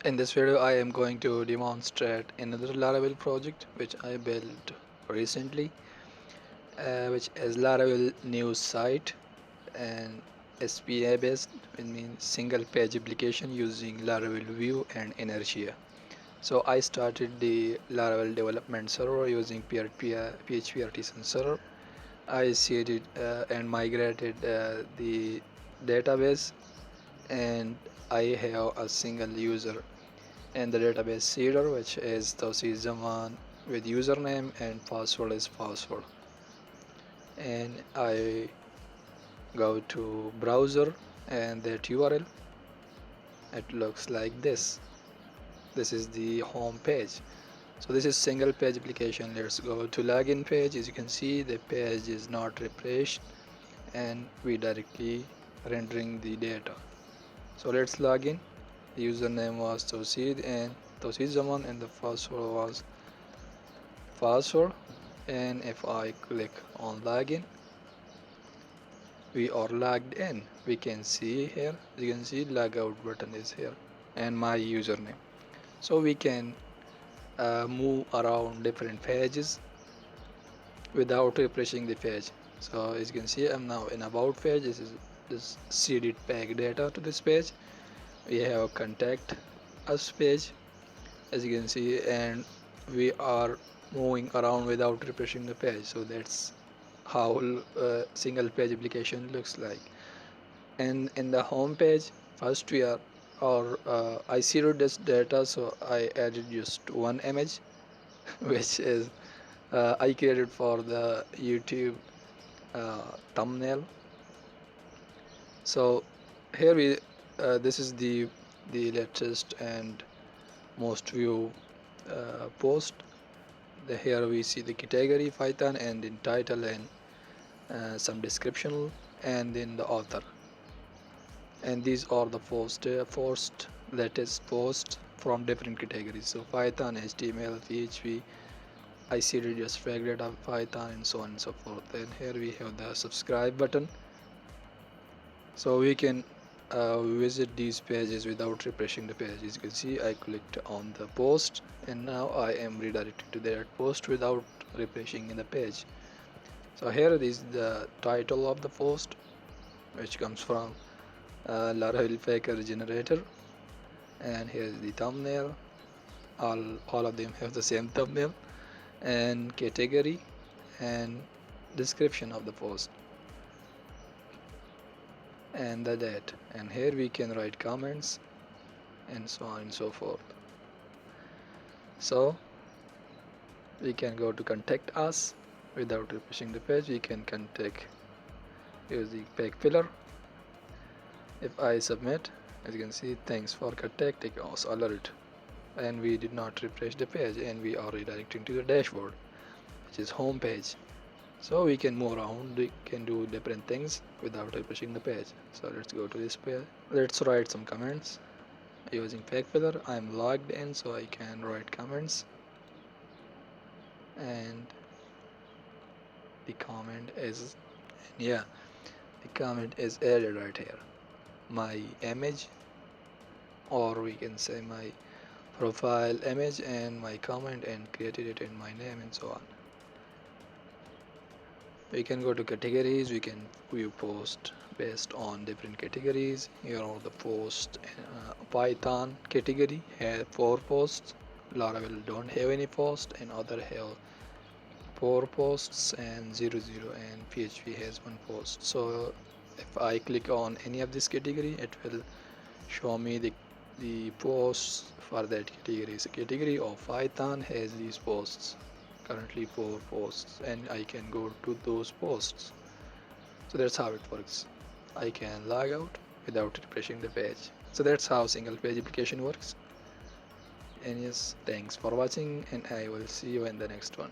In this video, I am going to demonstrate another Laravel project which I built recently, which is Laravel news site and SPA based, it means single page application using Laravel Vue and Inertia. So I started the Laravel development server using PHP Artisan server. I seeded and migrated the database, and I have a single user and the database seeder, which is Tauseed Zaman with username and password is password. And I go to browser and that URL, it looks like this. This is the home page. So this is single page application. Let's go to login page. As you can see, the page is not refreshed and we directly rendering the data. So let's log in. The username was Tauseed and Tauseed Zaman, and the password was password. And if I click on login, we are logged in. We can see here, you can see logout button is here and my username. So we can move around different pages without refreshing the page. So as you can see, I'm now in about page. This seeded pack data to this page. We have contact us page, as you can see, and we are moving around without refreshing the page. So that's how single page application looks like. And in the home page, first we are or I zeroed this data, so I added just one image which is I created for the YouTube thumbnail. So here we this is the latest and most view post. Here we see the category Python and in title and some description and in the author. And these are the first latest posts from different categories. So Python, HTML, PHP, ICD, just flagged of Python, and so on and so forth. And here we have the subscribe button, so we can visit these pages without refreshing the page. As you can see, I clicked on the post and now I am redirected to that post without refreshing in the page. So here is the title of the post, which comes from Laravel Packer generator, and here's the thumbnail. All of them have the same thumbnail, and category and description of the post and the date. And here we can write comments and so on and so forth. So we can go to contact us without refreshing the page. We can contact using page filler. If I submit, as you can see, thanks for contacting us alert, and we did not refresh the page, and we are redirecting to the dashboard, which is home page. So we can move around, we can do different things without refreshing the page. So let's go to this page. Let's write some comments using page filler. I'm logged in, so I can write comments, and the comment is, yeah, the comment is added right here. My image, or we can say my profile image and my comment, and created it in my name and so on. We can go to categories. We can view post based on different categories. Here are the post. Python category has 4 posts. Laravel don't have any post, and other have 4 posts and 0 0, and PHP has 1 post. So if I click on any of this category, it will show me the posts for that category. So category of Python has these posts, currently 4 posts, and I can go to those posts. So that's how it works. I can log out without refreshing the page. So that's how single page application works. And yes, thanks for watching, and I will see you in the next one.